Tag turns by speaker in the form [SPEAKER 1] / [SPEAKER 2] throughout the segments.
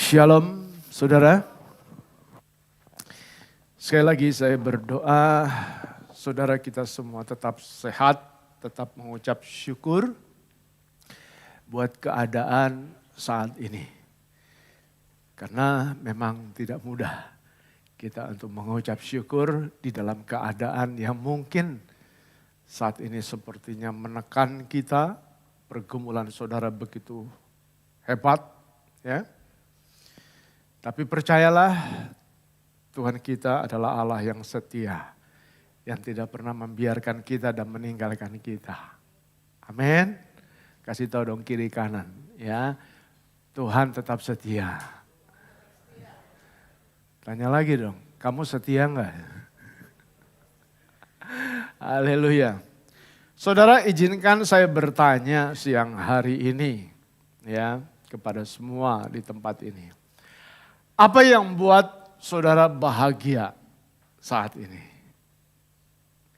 [SPEAKER 1] Shalom, saudara. Sekali lagi saya berdoa, saudara kita semua tetap sehat, tetap mengucap syukur buat keadaan saat ini. Karena memang tidak mudah kita untuk mengucap syukur di dalam keadaan yang mungkin saat ini sepertinya menekan kita, pergumulan saudara begitu hebat, ya. Tapi percayalah, Tuhan kita adalah Allah yang setia, yang tidak pernah membiarkan kita dan meninggalkan kita. Amin. Kasih tahu dong kiri kanan, ya. Tuhan tetap setia. Tanya lagi dong, kamu setia enggak? Haleluya. Saudara, izinkan saya bertanya siang hari ini, ya, kepada semua di tempat ini. Apa yang membuat saudara bahagia saat ini?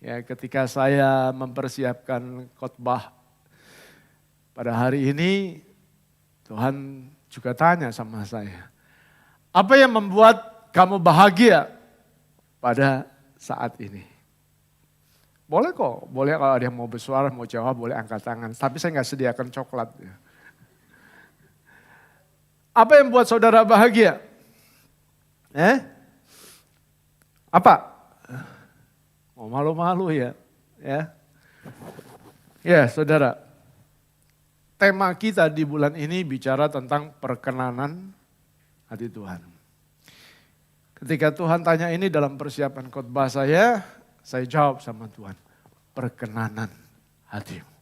[SPEAKER 1] Ya, ketika saya mempersiapkan khotbah pada hari ini, Tuhan juga tanya sama saya, apa yang membuat kamu bahagia pada saat ini? Boleh kok, boleh kalau ada yang mau bersuara, mau jawab, boleh angkat tangan. Tapi saya nggak sediakan coklat. Apa yang membuat saudara bahagia? Apa? Oh, malu-malu ya. Ya, saudara. Tema kita di bulan ini bicara tentang perkenanan hati Tuhan. Ketika Tuhan tanya ini dalam persiapan khotbah saya jawab sama Tuhan, perkenanan hatimu.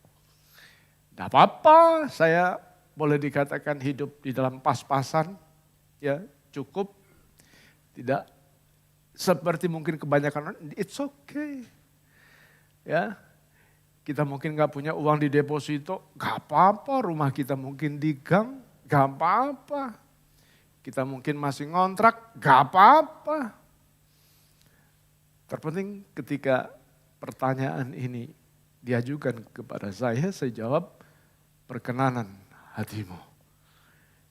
[SPEAKER 1] Tidak apa-apa, saya boleh dikatakan hidup di dalam pas-pasan, ya cukup. Tidak seperti mungkin kebanyakan orang, it's okay. Ya, kita mungkin gak punya uang di deposito, gak apa-apa. Rumah kita mungkin di gang, gak apa-apa. Kita mungkin masih ngontrak, gak apa-apa. Terpenting ketika pertanyaan ini diajukan kepada saya jawab perkenanan hatimu.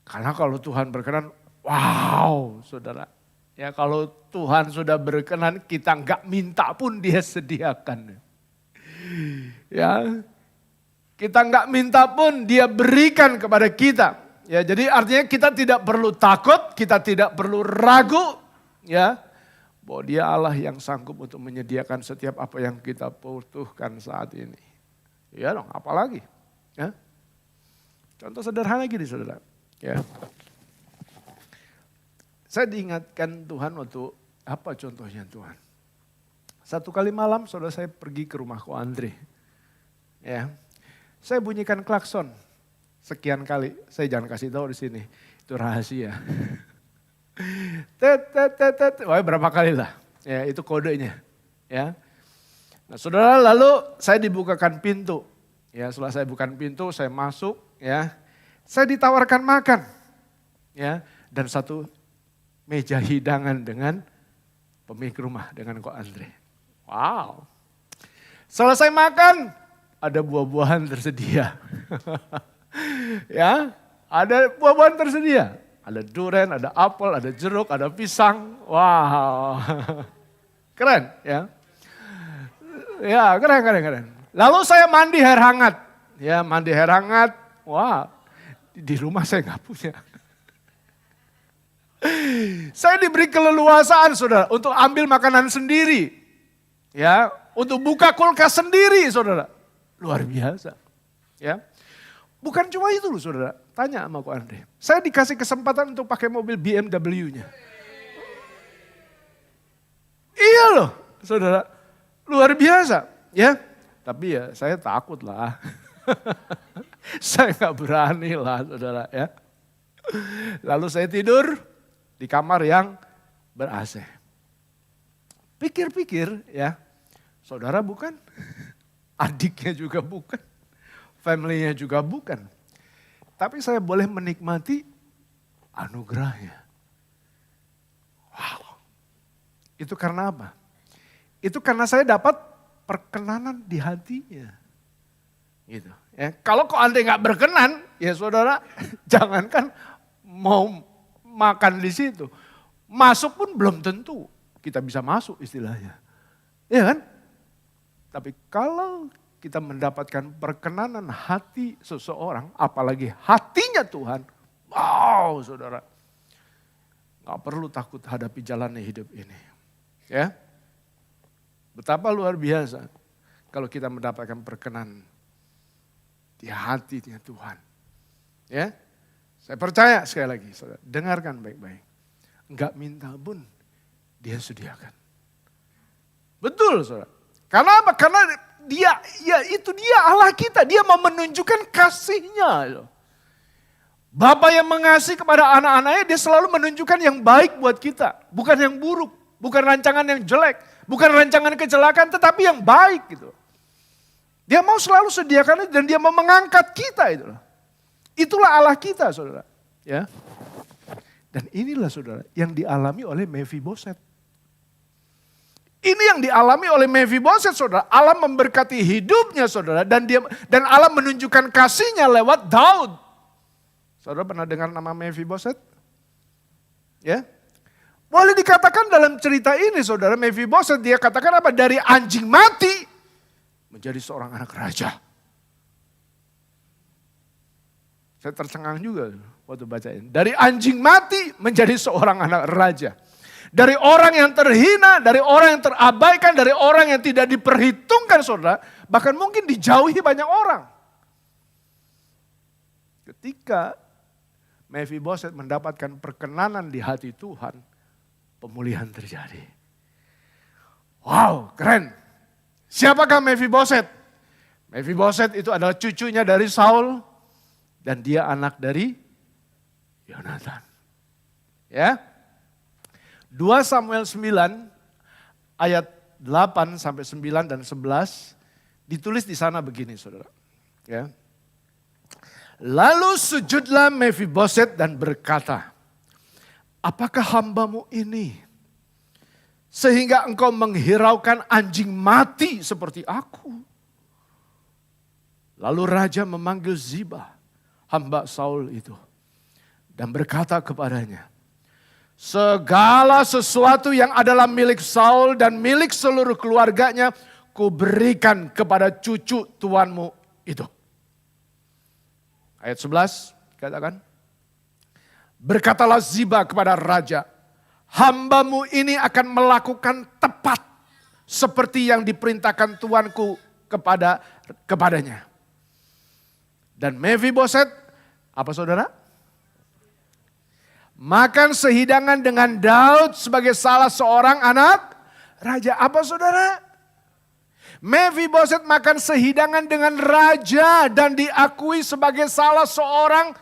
[SPEAKER 1] Karena kalau Tuhan berkenan, wow saudara. Ya kalau Tuhan sudah berkenan, kita nggak minta pun Dia sediakan. Ya, kita nggak minta pun Dia berikan kepada kita. Ya, jadi artinya kita tidak perlu takut, kita tidak perlu ragu, ya, bahwa Dia Allah yang sanggup untuk menyediakan setiap apa yang kita butuhkan saat ini. Ya dong, apalagi? Ya. Contoh sederhana gini saudara. Ya. Saya diingatkan Tuhan waktu, apa contohnya Tuhan? Satu kali malam saudara saya pergi ke rumah Ko Andre. Ya. Saya bunyikan klakson sekian kali, saya jangan kasih tahu di sini, itu rahasia. Wah, berapa kali lah, ya itu kodenya. Ya. Nah, saudara lalu saya dibukakan pintu. Ya, setelah saya bukan pintu, saya masuk. Ya, saya ditawarkan makan. Ya, dan satu meja hidangan dengan pemilik rumah, dengan Ko Andre. Wow. Selesai makan, ada buah-buahan tersedia. Ya, ada buah-buahan tersedia. Ada durian, ada apel, ada jeruk, ada pisang. Wow. Keren ya. Ya, keren. Lalu saya mandi air hangat. Ya, mandi air hangat. Wah, di rumah saya nggak punya. Saya diberi keleluasaan saudara untuk ambil makanan sendiri. Ya, untuk buka kulkas sendiri saudara. Luar biasa. Ya. Bukan cuma itu loh saudara. Tanya sama Ko Andre. Saya dikasih kesempatan untuk pakai mobil BMW-nya. Iya loh saudara. Luar biasa. Ya. Tapi ya saya takut lah. Saya gak berani lah saudara ya. Lalu saya tidur di kamar yang ber-AC. Pikir-pikir ya, saudara bukan, adiknya juga bukan, family-nya juga bukan. Tapi saya boleh menikmati anugerahnya. Wow, itu karena apa? Itu karena saya dapat perkenanan di hatinya. Gitu. Ya, kalau kok Anda nggak berkenan, ya saudara, jangankan mau makan di situ. Masuk pun belum tentu kita bisa masuk istilahnya. Iya kan? Tapi kalau kita mendapatkan perkenanan hati seseorang, apalagi hatinya Tuhan, wow saudara. Gak perlu takut hadapi jalannya hidup ini. Ya, betapa luar biasa kalau kita mendapatkan perkenan di hatinya Tuhan. Ya, saya percaya sekali lagi, saudara, dengarkan baik-baik. Enggak minta pun dia sediakan. Betul saudara. Karena apa? Karena dia Allah kita. Dia mau menunjukkan kasihnya. Bapa yang mengasihi kepada anak-anaknya, dia selalu menunjukkan yang baik buat kita. Bukan yang buruk, bukan rancangan yang jelek, bukan rancangan kecelakaan, tetapi yang baik gitu. Dia mau selalu sediakan itu dan dia mau mengangkat kita itu. Itulah Allah kita saudara. Ya. Dan inilah saudara yang dialami oleh Mephiboset. Ini yang dialami oleh Mephiboset saudara. Allah memberkati hidupnya saudara dan Allah menunjukkan kasihnya lewat Daud. Saudara pernah dengar nama Mephiboset? Ya. Boleh dikatakan dalam cerita ini saudara, Mephiboset dia katakan apa? Dari anjing mati menjadi seorang anak raja. Saya tercengang juga waktu bacain. Dari anjing mati menjadi seorang anak raja. Dari orang yang terhina, dari orang yang terabaikan, dari orang yang tidak diperhitungkan saudara. Bahkan mungkin dijauhi banyak orang. Ketika Mephiboset mendapatkan perkenanan di hati Tuhan, pemulihan terjadi. Wow, keren. Siapakah Mephiboset? Mephiboset itu adalah cucunya dari Saul dan dia anak dari Yonatan. Ya. 2 Samuel 9 ayat 8 sampai 9 dan 11 ditulis di sana begini saudara. Ya. Lalu sujudlah Mephiboset dan berkata, apakah hambamu ini sehingga engkau menghiraukan anjing mati seperti aku? Lalu raja memanggil Ziba, hamba Saul itu, dan berkata kepadanya, segala sesuatu yang adalah milik Saul dan milik seluruh keluarganya, kuberikan kepada cucu tuanmu itu. Ayat 11 katakan, berkatalah Ziba kepada raja, hambamu ini akan melakukan tepat seperti yang diperintahkan tuanku kepadanya. Dan Mephiboset, apa saudara? Makan sehidangan dengan Daud sebagai salah seorang anak raja. Apa saudara? Mephiboset makan sehidangan dengan raja dan diakui sebagai salah seorang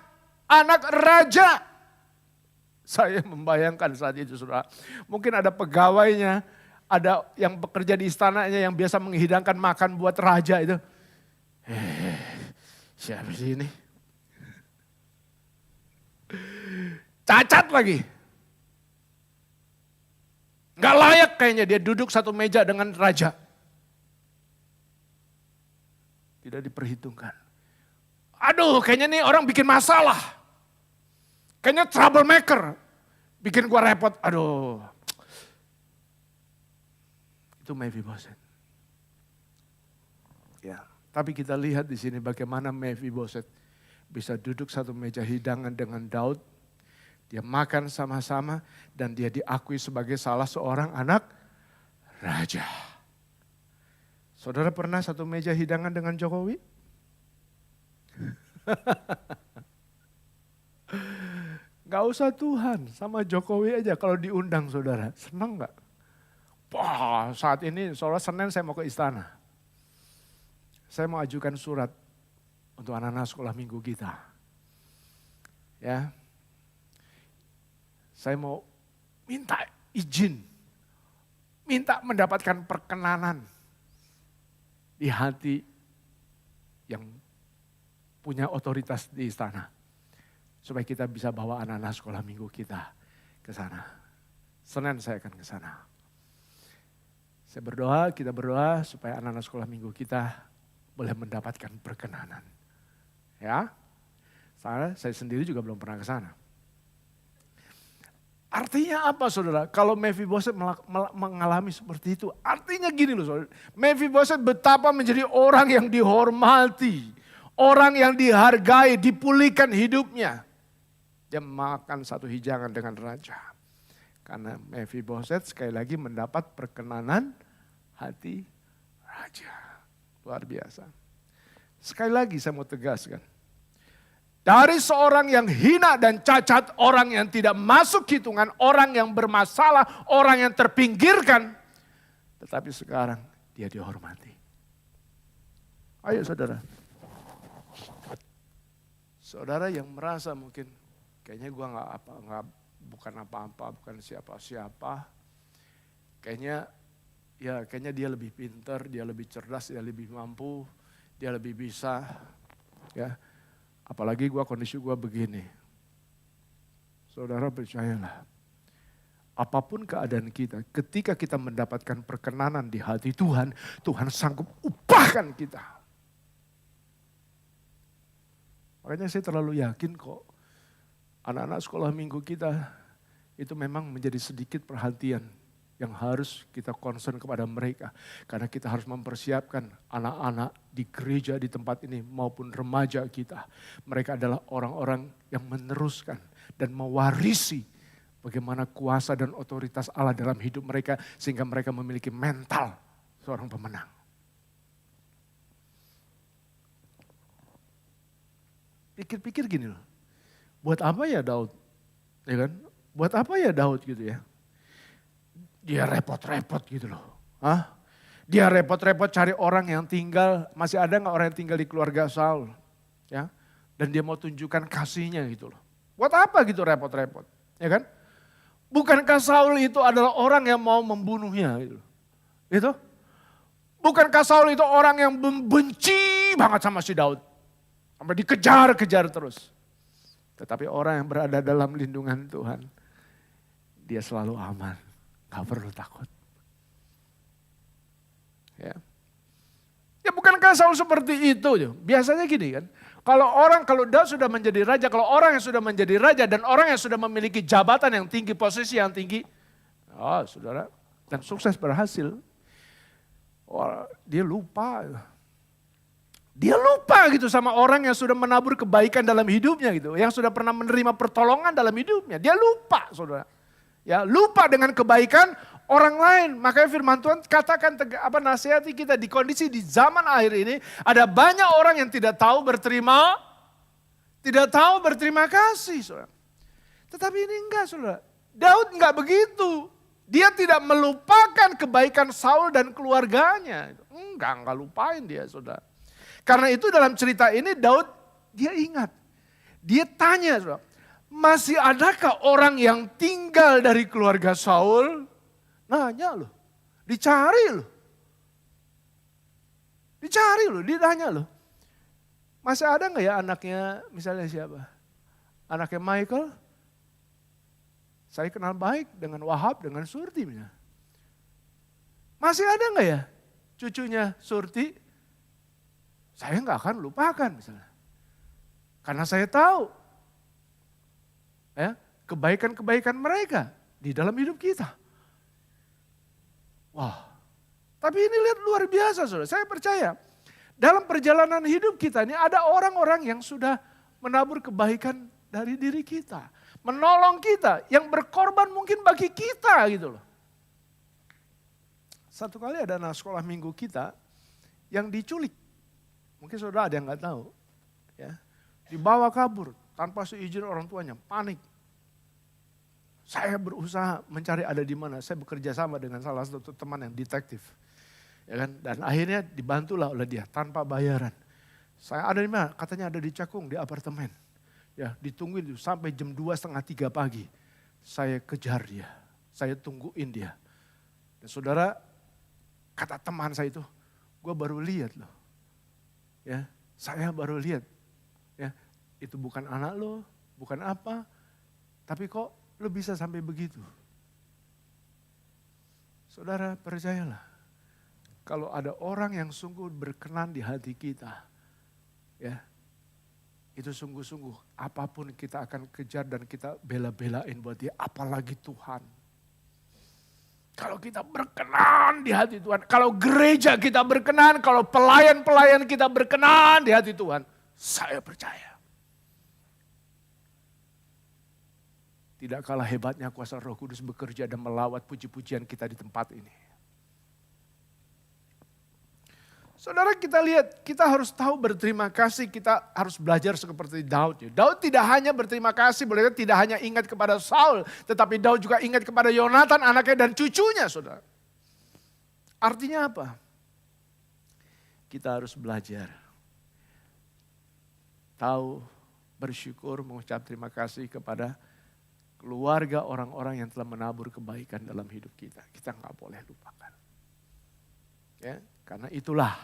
[SPEAKER 1] anak raja. Saya membayangkan saat itu saudara. Mungkin ada pegawainya, ada yang bekerja di istananya yang biasa menghidangkan makan buat raja itu. Siapa sih ini? Cacat lagi. Gak layak kayaknya dia duduk satu meja dengan raja. Tidak diperhitungkan. Aduh kayaknya nih orang bikin masalah. Kayaknya troublemaker. Bikin gua repot. Aduh. Itu Mephiboset. Ya, tapi kita lihat di sini bagaimana Mephiboset bisa duduk satu meja hidangan dengan Daud. Dia makan sama-sama dan dia diakui sebagai salah seorang anak raja. Saudara pernah satu meja hidangan dengan Jokowi? Gak usah Tuhan, sama Jokowi aja kalau diundang saudara. Senang gak? Wah, saat ini saudara Senin saya mau ke istana. Saya mau ajukan surat untuk anak-anak sekolah minggu kita. Ya, saya mau minta izin, minta mendapatkan perkenanan di hati yang punya otoritas di istana. Supaya kita bisa bawa anak-anak sekolah minggu kita ke sana. Senin saya akan ke sana. Saya berdoa, kita berdoa supaya anak-anak sekolah minggu kita boleh mendapatkan perkenanan. Ya, saya sendiri juga belum pernah ke sana. Artinya apa saudara? Kalau Mephiboset mengalami seperti itu. Artinya gini loh saudara. Mephiboset betapa menjadi orang yang dihormati. Orang yang dihargai, dipulihkan hidupnya. Dia makan satu hidangan dengan raja. Karena Mephiboset sekali lagi mendapat perkenanan hati raja. Luar biasa. Sekali lagi saya mau tegaskan. Dari seorang yang hina dan cacat, orang yang tidak masuk hitungan, orang yang bermasalah, orang yang terpinggirkan. Tetapi sekarang dia dihormati. Ayo saudara. Saudara yang merasa mungkin kayaknya gue bukan apa-apa, bukan siapa-siapa. Kayaknya dia lebih pintar, dia lebih cerdas, dia lebih mampu, dia lebih bisa. Ya. Apalagi kondisi gue begini. Saudara percayalah. Apapun keadaan kita, ketika kita mendapatkan perkenanan di hati Tuhan, Tuhan sanggup upahkan kita. Makanya saya terlalu yakin kok, anak-anak sekolah minggu kita itu memang menjadi sedikit perhatian yang harus kita concern kepada mereka. Karena kita harus mempersiapkan anak-anak di gereja di tempat ini maupun remaja kita. Mereka adalah orang-orang yang meneruskan dan mewarisi bagaimana kuasa dan otoritas Allah dalam hidup mereka sehingga mereka memiliki mental seorang pemenang. Pikir-pikir gini loh, buat apa ya Daud? Ya kan? Buat apa ya Daud gitu ya? Dia repot-repot gitu loh. Hah? Dia repot-repot cari orang yang tinggal, masih ada gak orang yang tinggal di keluarga Saul? Ya, dan dia mau tunjukkan kasihnya gitu loh. Buat apa gitu repot-repot? Ya kan? Bukankah Saul itu adalah orang yang mau membunuhnya gitu? Gitu? Bukankah Saul itu orang yang membenci banget sama si Daud? Sampai dikejar-kejar terus. Tetapi orang yang berada dalam lindungan Tuhan, dia selalu aman. Gak perlu takut. Ya bukankah Saul seperti itu? Biasanya gini kan. Kalau Daud sudah menjadi raja, kalau orang yang sudah menjadi raja dan orang yang sudah memiliki jabatan yang tinggi, posisi yang tinggi. Oh saudara, dan sukses berhasil. Oh, dia lupa. Dia lupa gitu sama orang yang sudah menabur kebaikan dalam hidupnya gitu. Yang sudah pernah menerima pertolongan dalam hidupnya. Dia lupa saudara. Ya, lupa dengan kebaikan orang lain. Makanya firman Tuhan katakan nasihati kita di kondisi di zaman akhir ini ada banyak orang yang tidak tahu berterima kasih, Saudara. Tetapi ini enggak, Saudara. Daud enggak begitu. Dia tidak melupakan kebaikan Saul dan keluarganya. Enggak lupain dia, Saudara. Karena itu dalam cerita ini Daud dia ingat. Dia tanya, Saudara. Masih adakah orang yang tinggal dari keluarga Saul? Nanya loh, dicari loh. Ditanya loh. Masih ada gak ya anaknya, misalnya siapa? Anaknya Michael? Saya kenal baik dengan Wahab, dengan Surti. Masih ada gak ya cucunya Surti? Saya gak akan lupakan misalnya. Karena saya tahu. Ya, kebaikan-kebaikan mereka di dalam hidup kita. Wah, tapi ini lihat luar biasa saudara. Saya percaya dalam perjalanan hidup kita ini ada orang-orang yang sudah menabur kebaikan dari diri kita. Menolong kita, yang berkorban mungkin bagi kita gitu loh. Satu kali ada anak sekolah minggu kita yang diculik. Mungkin saudara ada yang gak tahu. Ya, dibawa kabur. Tanpa seizin orang tuanya, panik. Saya berusaha mencari ada di mana. Saya bekerja sama dengan salah satu teman yang detektif. Ya kan? Dan akhirnya dibantulah oleh dia tanpa bayaran. Saya ada di mana? Katanya ada di Cakung, di apartemen. Ya, ditungguin sampai jam 2:30, 3 pagi. Saya kejar dia, saya tungguin dia. Dan saudara, kata teman saya itu, gue baru lihat loh. Ya, saya baru lihat. Ya, itu bukan anak lo, bukan apa, tapi kok lo bisa sampai begitu. Saudara percayalah, kalau ada orang yang sungguh berkenan di hati kita, ya, itu sungguh-sungguh apapun kita akan kejar dan kita bela-belain buat dia, apalagi Tuhan. Kalau kita berkenan di hati Tuhan, kalau gereja kita berkenan, kalau pelayan-pelayan kita berkenan di hati Tuhan, saya percaya. Tidak kalah hebatnya kuasa Roh Kudus bekerja dan melawat puji-pujian kita di tempat ini. Saudara, kita lihat, kita harus tahu berterima kasih, kita harus belajar seperti Daud. Daud tidak hanya berterima kasih, boleh tidak hanya ingat kepada Saul, tetapi Daud juga ingat kepada Yonatan, anaknya dan cucunya, saudara. Artinya apa? Kita harus belajar. Tahu, bersyukur, mengucap terima kasih kepada keluarga orang-orang yang telah menabur kebaikan dalam hidup kita. Kita nggak boleh lupakan. Ya, karena itulah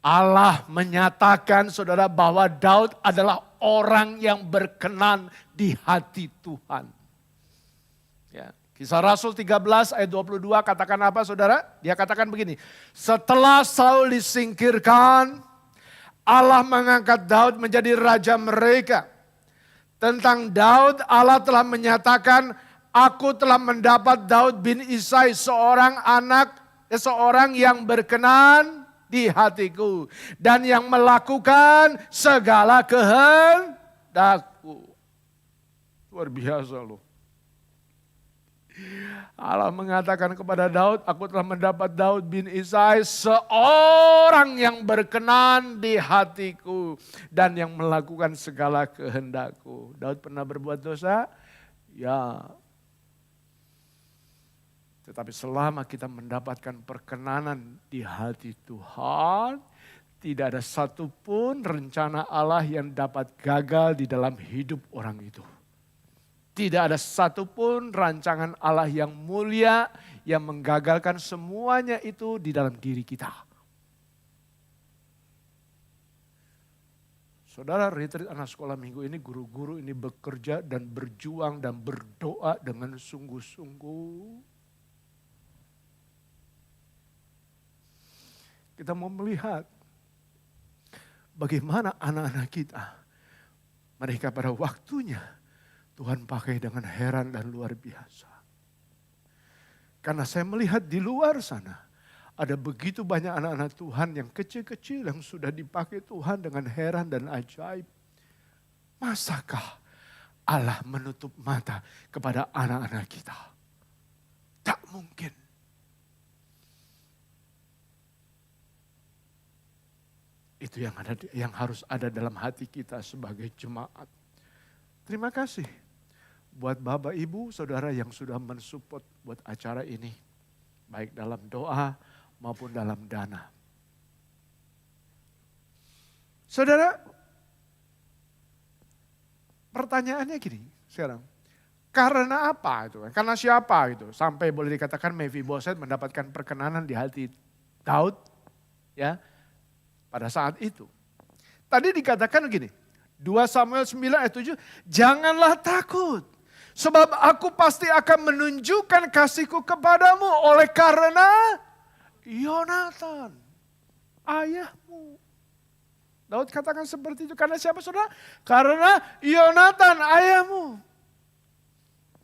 [SPEAKER 1] Allah menyatakan saudara bahwa Daud adalah orang yang berkenan di hati Tuhan. Ya, Kisah Rasul 13 ayat 22 katakan apa saudara? Dia katakan begini, setelah Saul disingkirkan, Allah mengangkat Daud menjadi raja mereka. Tentang Daud, Allah telah menyatakan, aku telah mendapat Daud bin Isai seorang yang berkenan di hatiku dan yang melakukan segala kehendakku. Luar biasa loh. Allah mengatakan kepada Daud, aku telah mendapat Daud bin Isai seorang yang berkenan di hatiku dan yang melakukan segala kehendakku. Daud pernah berbuat dosa? Ya. Tetapi selama kita mendapatkan perkenanan di hati Tuhan, tidak ada satupun rencana Allah yang dapat gagal di dalam hidup orang itu. Tidak ada satupun rancangan Allah yang mulia yang menggagalkan semuanya itu di dalam diri kita. Saudara, retreat anak sekolah minggu ini, guru-guru ini bekerja dan berjuang dan berdoa dengan sungguh-sungguh. Kita mau melihat bagaimana anak-anak kita, mereka pada waktunya Tuhan pakai dengan heran dan luar biasa. Karena saya melihat di luar sana, ada begitu banyak anak-anak Tuhan yang kecil-kecil yang sudah dipakai Tuhan dengan heran dan ajaib. Masakah Allah menutup mata kepada anak-anak kita? Tak mungkin. Itu yang harus ada dalam hati kita sebagai jemaat. Terima kasih buat Bapak Ibu Saudara yang sudah mensupport buat acara ini. Baik dalam doa maupun dalam dana. Saudara, pertanyaannya gini sekarang. Karena apa itu? Karena siapa itu? Sampai boleh dikatakan Mephiboset mendapatkan perkenanan di hati Daud ya pada saat itu. Tadi dikatakan begini, 2 Samuel 9 ayat 7, janganlah takut. Sebab aku pasti akan menunjukkan kasihku kepadamu oleh karena Yonatan, ayahmu. Daud katakan seperti itu. Karena siapa saudara? Karena Yonatan, ayahmu.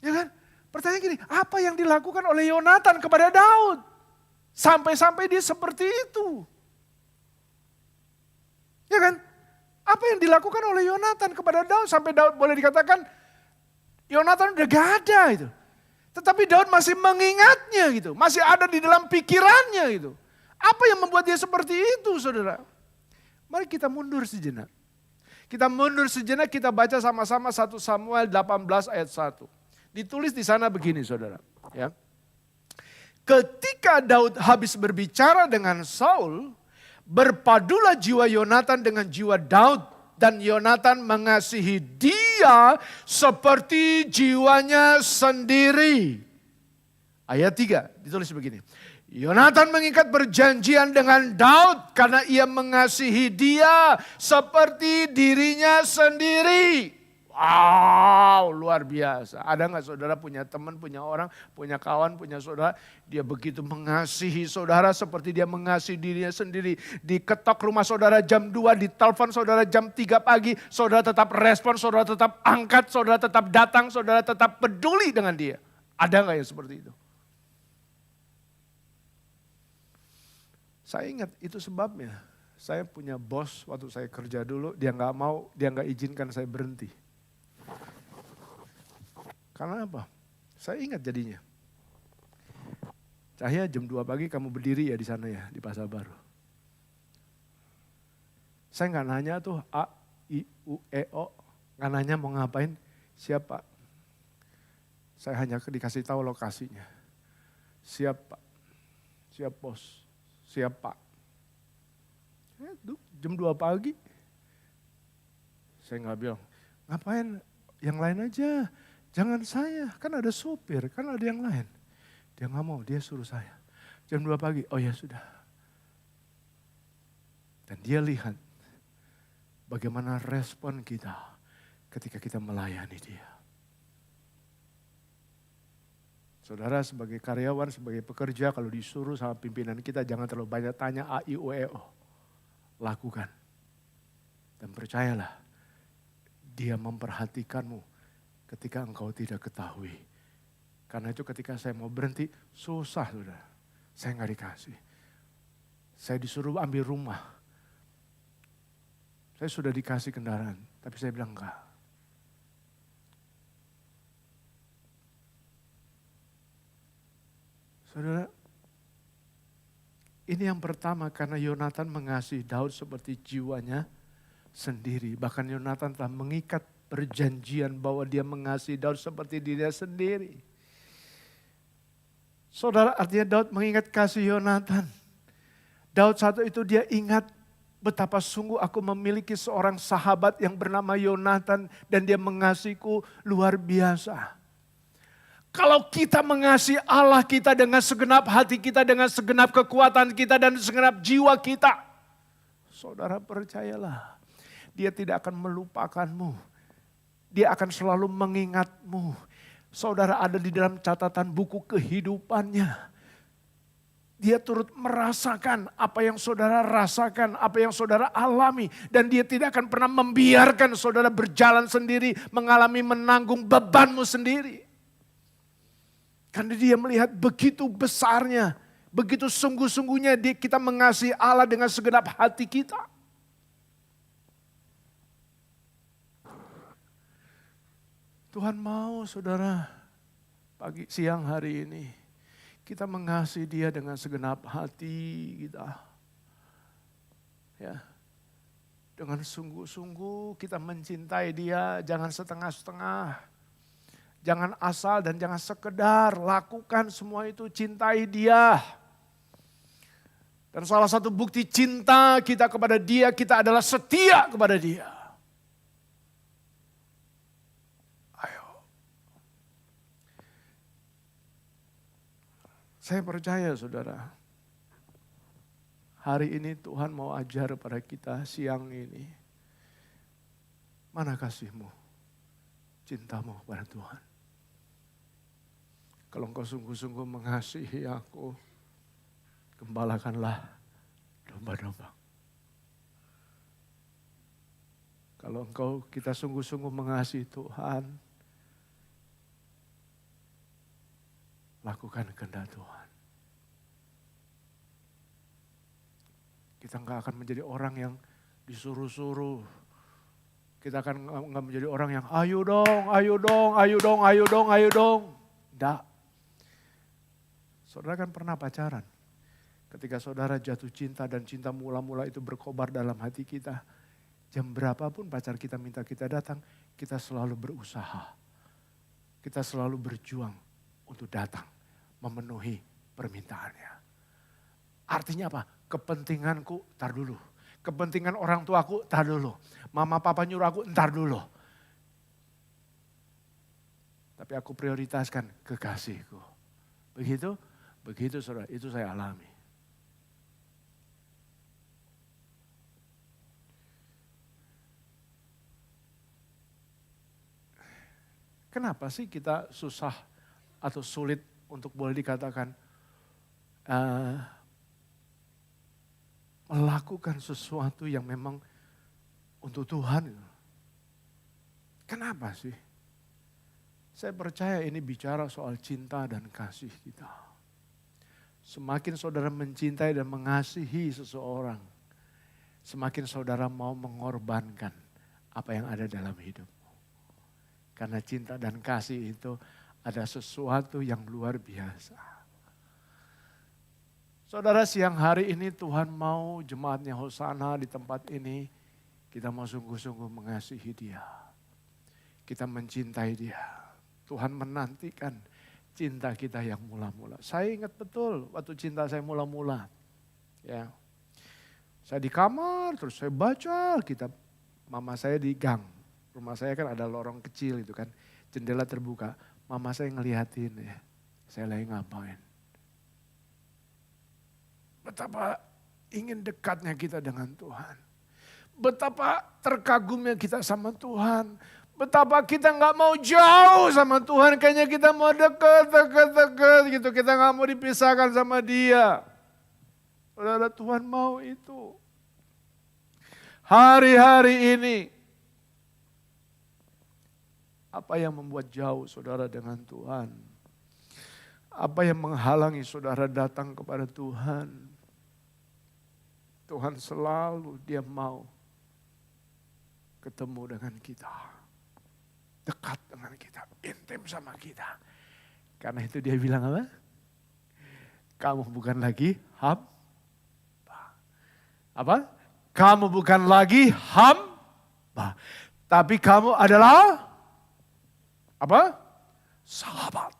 [SPEAKER 1] Ya kan? Pertanyaan gini, apa yang dilakukan oleh Yonatan kepada Daud? Sampai-sampai dia seperti itu. Ya kan? Apa yang dilakukan oleh Yonatan kepada Daud sampai Daud boleh dikatakan Yonatan udah gak ada itu. Tetapi Daud masih mengingatnya gitu. Masih ada di dalam pikirannya gitu. Apa yang membuat dia seperti itu saudara? Mari kita mundur sejenak. Kita mundur sejenak, kita baca sama-sama 1 Samuel 18 ayat 1. Ditulis di sana begini saudara. Ya. Ketika Daud habis berbicara dengan Saul, berpadulah jiwa Yonatan dengan jiwa Daud. Dan Yonatan mengasihi dia seperti jiwanya sendiri. Ayat 3 ditulis begini. Yonatan mengikat perjanjian dengan Daud karena ia mengasihi dia seperti dirinya sendiri. Wow, luar biasa. Ada nggak saudara punya teman, punya orang, punya kawan, punya saudara, dia begitu mengasihi saudara seperti dia mengasihi dirinya sendiri. Diketok rumah saudara jam 2, ditelepon saudara jam 3 pagi, saudara tetap respon, saudara tetap angkat, saudara tetap datang, saudara tetap peduli dengan dia. Ada nggak yang seperti itu? Saya ingat itu sebabnya. Saya punya bos waktu saya kerja dulu, dia nggak izinkan saya berhenti. Karena apa? Saya ingat jadinya. Cahya jam 2 pagi kamu berdiri ya di sana ya, di Pasar Baru. Saya nggak nanya tuh A, I, U, E, O. Nggak nanya mau ngapain, siapa. Saya hanya dikasih tahu lokasinya. Siap Pak, siap bos, siap Pak. Jam 2 pagi. Saya nggak bilang, ngapain yang lain aja. Jangan saya, kan ada sopir, kan ada yang lain. Dia nggak mau, dia suruh saya. Jam 2 pagi, oh ya sudah. Dan dia lihat bagaimana respon kita ketika kita melayani dia. Saudara sebagai karyawan, sebagai pekerja, kalau disuruh sama pimpinan kita jangan terlalu banyak tanya A, I, U, E, O. Lakukan. Dan percayalah, dia memperhatikanmu ketika engkau tidak ketahui. Karena itu ketika saya mau berhenti, susah sudah. Saya nggak dikasih. Saya disuruh ambil rumah. Saya sudah dikasih kendaraan, tapi saya bilang enggak. Saudara, ini yang pertama karena Yonatan mengasihi Daud seperti jiwanya sendiri. Bahkan Yonatan telah mengikat perjanjian bahwa dia mengasihi Daud seperti dirinya sendiri. Saudara, artinya Daud mengingat kasih Yonatan. Daud satu itu dia ingat betapa sungguh aku memiliki seorang sahabat yang bernama Yonatan dan dia mengasihiku luar biasa. Kalau kita mengasihi Allah kita dengan segenap hati kita, dengan segenap kekuatan kita dan segenap jiwa kita. Saudara percayalah, dia tidak akan melupakanmu. Dia akan selalu mengingatmu. Saudara ada di dalam catatan buku kehidupannya. Dia turut merasakan apa yang saudara rasakan, apa yang saudara alami. Dan dia tidak akan pernah membiarkan saudara berjalan sendiri, mengalami menanggung bebanmu sendiri. Karena dia melihat begitu besarnya, begitu sungguh-sungguhnya kita mengasihi Allah dengan segenap hati kita. Tuhan mau saudara siang hari ini kita mengasihi dia dengan segenap hati kita. Ya. Dengan sungguh-sungguh kita mencintai dia, jangan setengah-setengah. Jangan asal dan jangan sekedar, lakukan semua itu, cintai dia. Dan salah satu bukti cinta kita kepada dia, kita adalah setia kepada dia. Saya percaya saudara, hari ini Tuhan mau ajar pada kita siang ini. Mana kasihmu, cintamu pada Tuhan. Kalau engkau sungguh-sungguh mengasihi aku, gembalakanlah domba-domba. Kalau kita sungguh-sungguh mengasihi Tuhan, lakukan kehendak Tuhan. Kita nggak akan menjadi orang yang disuruh-suruh. Kita akan nggak menjadi orang yang ayo dong, ayo dong, ayo dong, ayo dong, ayo dong. Nggak. Saudara kan pernah pacaran. Ketika saudara jatuh cinta dan cinta mula-mula itu berkobar dalam hati kita. Jam berapapun pacar kita minta kita datang, kita selalu berusaha. Kita selalu berjuang untuk datang, memenuhi permintaannya. Artinya apa? Kepentinganku, tar dulu. Kepentingan orang tuaku, tar dulu. Mama papa nyuruh aku, ntar dulu. Tapi aku prioritaskan kekasihku. Begitu saudara, itu saya alami. Kenapa sih kita susah atau sulit untuk boleh dikatakan melakukan sesuatu yang memang untuk Tuhan? Kenapa sih? Saya percaya ini bicara soal cinta dan kasih kita. Semakin saudara mencintai dan mengasihi seseorang, semakin saudara mau mengorbankan apa yang ada dalam hidupmu. Karena cinta dan kasih itu ada sesuatu yang luar biasa. Saudara, siang hari ini Tuhan mau jemaatnya Hosana di tempat ini, kita mau sungguh-sungguh mengasihi Dia. Kita mencintai Dia. Tuhan menantikan cinta kita yang mula-mula. Saya ingat betul waktu cinta saya mula-mula. Ya. Saya di kamar, terus saya baca Alkitab. Mama saya di gang. Rumah saya kan ada lorong kecil itu kan. Jendela terbuka. Mama saya ngeliatin ya. Saya lagi ngapain. Betapa ingin dekatnya kita dengan Tuhan. Betapa terkagumnya kita sama Tuhan. Betapa kita gak mau jauh sama Tuhan. Kayaknya kita mau dekat gitu. Kita gak mau dipisahkan sama Dia. Saudara, Tuhan mau itu. Hari-hari ini. Apa yang membuat jauh saudara dengan Tuhan? Apa yang menghalangi saudara datang kepada Tuhan? Tuhan selalu Dia mau ketemu dengan kita. Dekat dengan kita, intim sama kita. Karena itu Dia bilang apa? Kamu bukan lagi hamba. Apa? Kamu bukan lagi hamba. Tapi kamu adalah apa? Sahabat.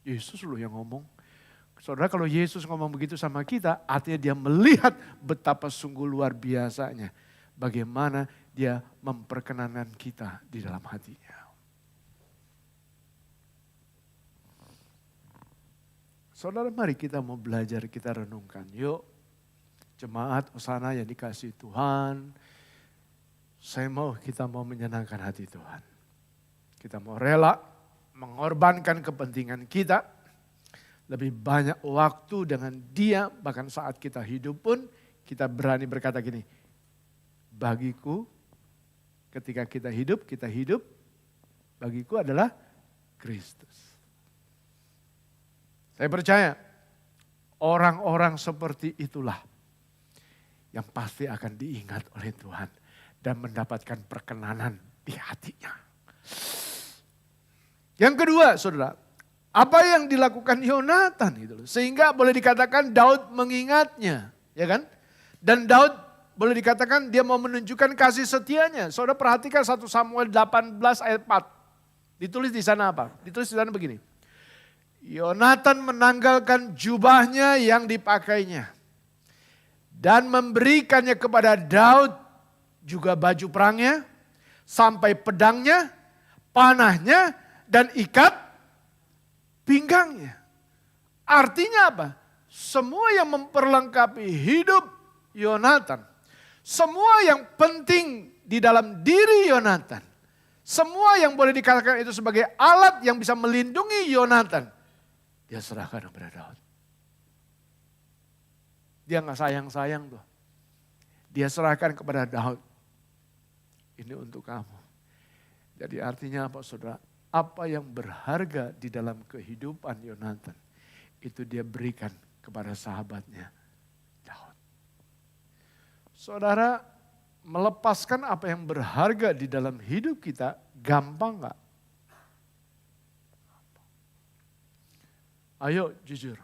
[SPEAKER 1] Yesus loh yang ngomong. Saudara, kalau Yesus ngomong begitu sama kita, artinya Dia melihat betapa sungguh luar biasanya. Bagaimana Dia memperkenankan kita di dalam hatinya. Saudara, mari kita mau belajar, kita renungkan. Yuk, jemaat Hosana yang dikasihi Tuhan. Kita mau menyenangkan hati Tuhan. Kita mau rela mengorbankan kepentingan kita. Lebih banyak waktu dengan Dia, bahkan saat kita hidup pun kita berani berkata gini. Bagiku, ketika kita hidup, bagiku adalah Kristus. Saya percaya orang-orang seperti itulah yang pasti akan diingat oleh Tuhan dan mendapatkan perkenanan di hatinya. Yang kedua, saudara, apa yang dilakukan Yonatan gitu loh, sehingga boleh dikatakan Daud mengingatnya, ya kan? Dan Daud boleh dikatakan dia mau menunjukkan kasih setianya. Saudara perhatikan 1 Samuel 18 ayat 4. Ditulis di sana apa? Ditulis di sana begini. Yonatan menanggalkan jubahnya yang dipakainya. Dan memberikannya kepada Daud juga baju perangnya. Sampai pedangnya, panahnya, dan ikat pinggangnya. Artinya apa? Semua yang memperlengkapi hidup Yonatan. Semua yang penting di dalam diri Yonatan. Semua yang boleh dikatakan itu sebagai alat yang bisa melindungi Yonatan. Dia serahkan kepada Daud. Dia gak sayang-sayang tuh. Dia serahkan kepada Daud. Ini untuk kamu. Jadi artinya apa saudara? Apa yang berharga di dalam kehidupan Yonatan. Itu dia berikan kepada sahabatnya. Saudara, melepaskan apa yang berharga di dalam hidup kita gampang gak? Ayo jujur.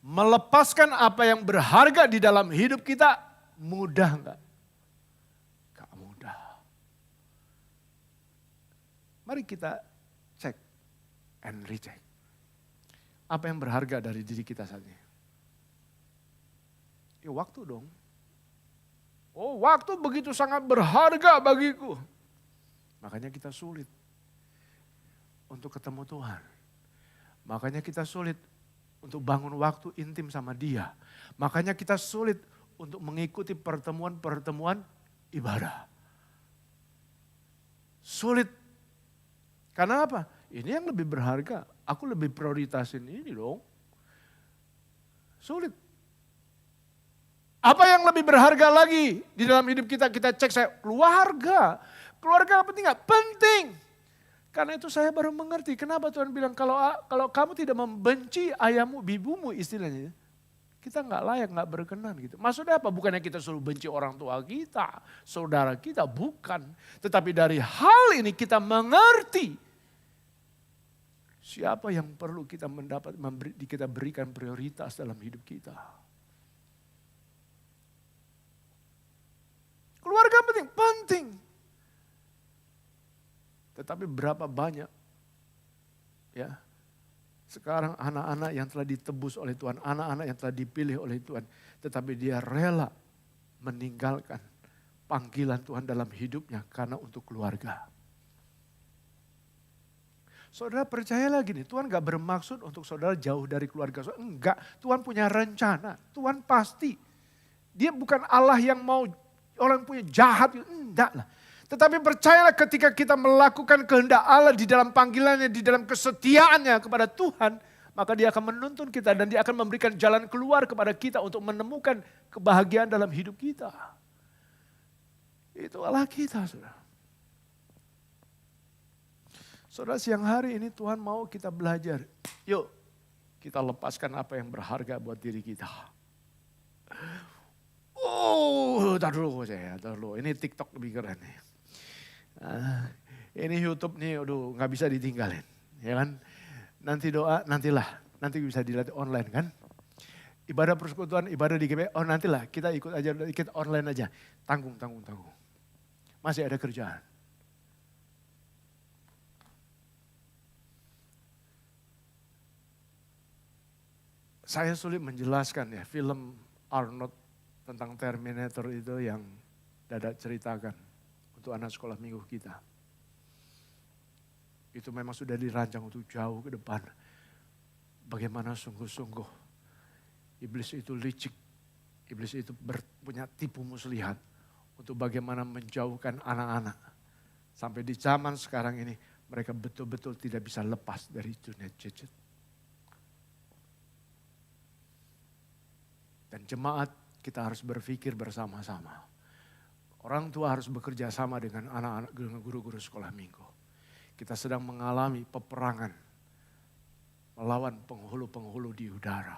[SPEAKER 1] Melepaskan apa yang berharga di dalam hidup kita mudah gak? Gak mudah. Mari kita cek and recheck. Apa yang berharga dari diri kita saat ini? Ya waktu dong. Oh, waktu begitu sangat berharga bagiku. Makanya kita sulit untuk ketemu Tuhan. Makanya kita sulit untuk bangun waktu intim sama Dia. Makanya kita sulit untuk mengikuti pertemuan-pertemuan ibadah. Sulit. Karena apa? Ini yang lebih berharga. Aku lebih prioritasin ini dong. Sulit. Apa yang lebih berharga lagi di dalam hidup kita? Kita cek saya, keluarga. Keluarga penting nggak? Penting. Karena itu saya baru mengerti kenapa Tuhan bilang kalau kamu tidak membenci ayahmu, ibumu istilahnya. Kita nggak layak, nggak berkenan gitu. Maksudnya apa? Bukannya kita suruh benci orang tua kita, saudara kita, bukan. Tetapi dari hal ini kita mengerti siapa yang perlu kita kita berikan prioritas dalam hidup kita. Keluarga penting, penting. Tetapi berapa banyak ya sekarang anak-anak yang telah ditebus oleh Tuhan, anak-anak yang telah dipilih oleh Tuhan, tetapi dia rela meninggalkan panggilan Tuhan dalam hidupnya karena untuk keluarga. Saudara percayalah gini, Tuhan gak bermaksud untuk saudara jauh dari keluarga. Enggak, Tuhan punya rencana, Tuhan pasti. Dia bukan Allah yang mau orang punya jahat, enggak lah. Tetapi percayalah ketika kita melakukan kehendak Allah di dalam panggilannya, di dalam kesetiaannya kepada Tuhan, maka dia akan menuntun kita dan dia akan memberikan jalan keluar kepada kita untuk menemukan kebahagiaan dalam hidup kita. Itu Allah kita, saudara. Saudara, siang hari ini Tuhan mau kita belajar. Yuk, kita lepaskan apa yang berharga buat diri kita. Tar dulu. Ini TikTok lebih keren nih. Ini YouTube nih, aduh nggak bisa ditinggalin, ya kan? Nanti doa, nanti bisa dilihat online kan? Ibadah persekutuan, ibadah di GP, nantilah kita ikut aja, kita online aja, tanggung. Masih ada kerjaan. Saya sulit menjelaskan ya, film Arnold tentang Terminator itu yang Dada ceritakan. Untuk anak sekolah minggu kita. Itu memang sudah dirancang untuk jauh ke depan. Bagaimana sungguh-sungguh iblis itu licik. Iblis itu punya tipu muslihat. Untuk bagaimana menjauhkan anak-anak. Sampai di zaman sekarang ini mereka betul-betul tidak bisa lepas dari dunia gadget. Dan jemaat kita harus berpikir bersama-sama. Orang tua harus bekerja sama dengan anak-anak, dengan guru-guru sekolah minggu. Kita sedang mengalami peperangan melawan penghulu-penghulu di udara.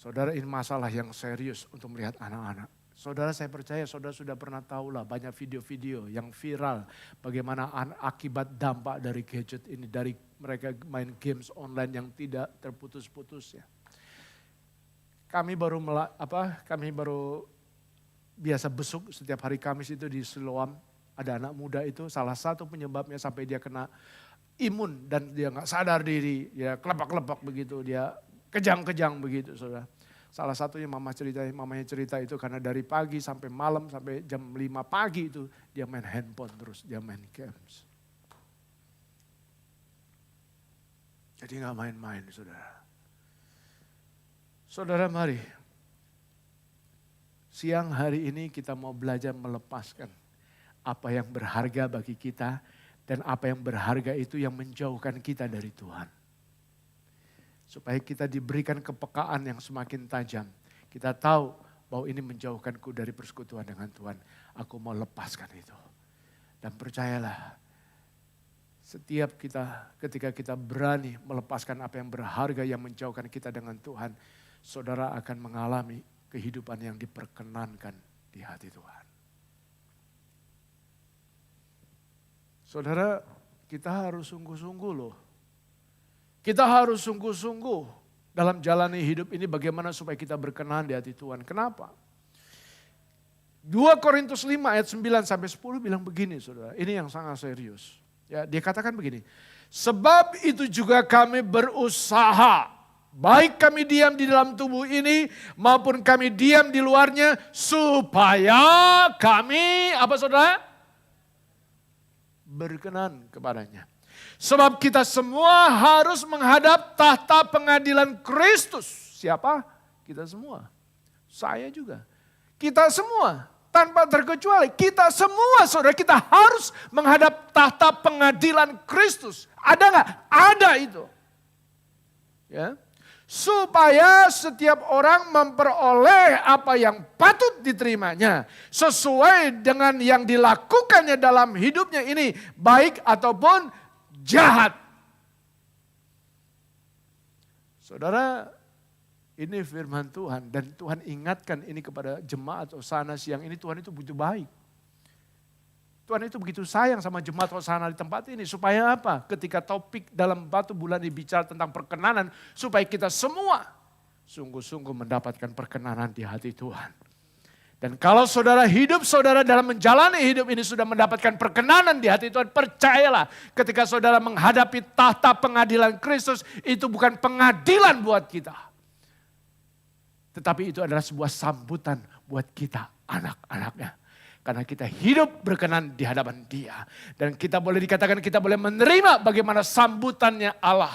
[SPEAKER 1] Saudara, ini masalah yang serius untuk melihat anak-anak. Saudara, saya percaya saudara sudah pernah tahu lah banyak video-video yang viral. Bagaimana akibat dampak dari gadget ini, dari mereka main games online yang tidak terputus-putus ya. Kami baru biasa besuk setiap hari Kamis itu di Siloam. Ada anak muda itu salah satu penyebabnya sampai dia kena imun dan dia gak sadar diri. Ya kelepak-kelepak begitu, dia kejang-kejang begitu saudara. Salah satunya mamanya cerita itu karena dari pagi sampai malam sampai jam 5 pagi itu dia main handphone terus, dia main games. Jadi gak main-main saudara. Saudara mari. Siang hari ini kita mau belajar melepaskan apa yang berharga bagi kita dan apa yang berharga itu yang menjauhkan kita dari Tuhan. Supaya kita diberikan kepekaan yang semakin tajam. Kita tahu bahwa ini menjauhkanku dari persekutuan dengan Tuhan. Aku mau lepaskan itu. Dan percayalah, setiap ketika kita berani melepaskan apa yang berharga yang menjauhkan kita dengan Tuhan, saudara akan mengalami kehidupan yang diperkenankan di hati Tuhan. Saudara, kita harus sungguh-sungguh loh. Kita harus sungguh-sungguh dalam jalani hidup ini bagaimana supaya kita berkenan di hati Tuhan. Kenapa? 2 Korintus 5 ayat 9 sampai 10 bilang begini saudara. Ini yang sangat serius. Ya, dia katakan begini. Sebab itu juga kami berusaha. Baik kami diam di dalam tubuh ini maupun kami diam di luarnya supaya kami, apa saudara? Berkenan kepadanya. Sebab kita semua harus menghadap tahta pengadilan Kristus. Siapa? Kita semua. Saya juga. Kita semua. tanpa terkecuali kita semua saudara kita harus menghadap tahta pengadilan Kristus. Ada nggak? Ada itu. Ya. Supaya setiap orang memperoleh apa yang patut diterimanya. Sesuai dengan yang dilakukannya dalam hidupnya ini. Baik ataupun jahat. Saudara, ini firman Tuhan. Dan Tuhan ingatkan ini kepada jemaat Hosana siang ini. Tuhan itu begitu baik. Tuhan itu begitu sayang sama jemaat Hosana di tempat ini. Supaya apa? Ketika topik dalam batu bulan dibicara tentang perkenanan. Supaya kita semua sungguh-sungguh mendapatkan perkenanan di hati Tuhan. Dan kalau saudara hidup saudara dalam menjalani hidup ini sudah mendapatkan perkenanan di hati Tuhan. Percayalah ketika saudara menghadapi tahta pengadilan Kristus. Itu bukan pengadilan buat kita. Tetapi itu adalah sebuah sambutan buat kita anak-anaknya. Karena kita hidup berkenan di hadapan Dia. Dan kita boleh dikatakan kita boleh menerima bagaimana sambutannya Allah.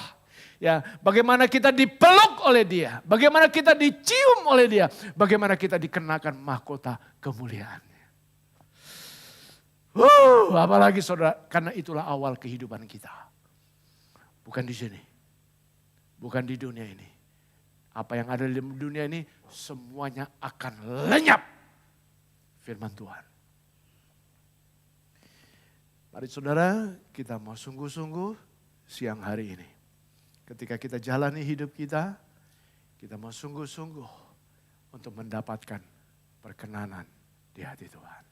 [SPEAKER 1] Ya, bagaimana kita dipeluk oleh Dia. Bagaimana kita dicium oleh Dia. Bagaimana kita dikenakan mahkota kemuliaannya. Apalagi saudara, karena itulah awal kehidupan kita. Bukan di sini. Bukan di dunia ini. Apa yang ada di dunia ini semuanya akan lenyap. Firman Tuhan. Mari saudara, kita mau sungguh-sungguh siang hari ini. Ketika kita jalani hidup kita mau sungguh-sungguh untuk mendapatkan perkenanan di hati Tuhan.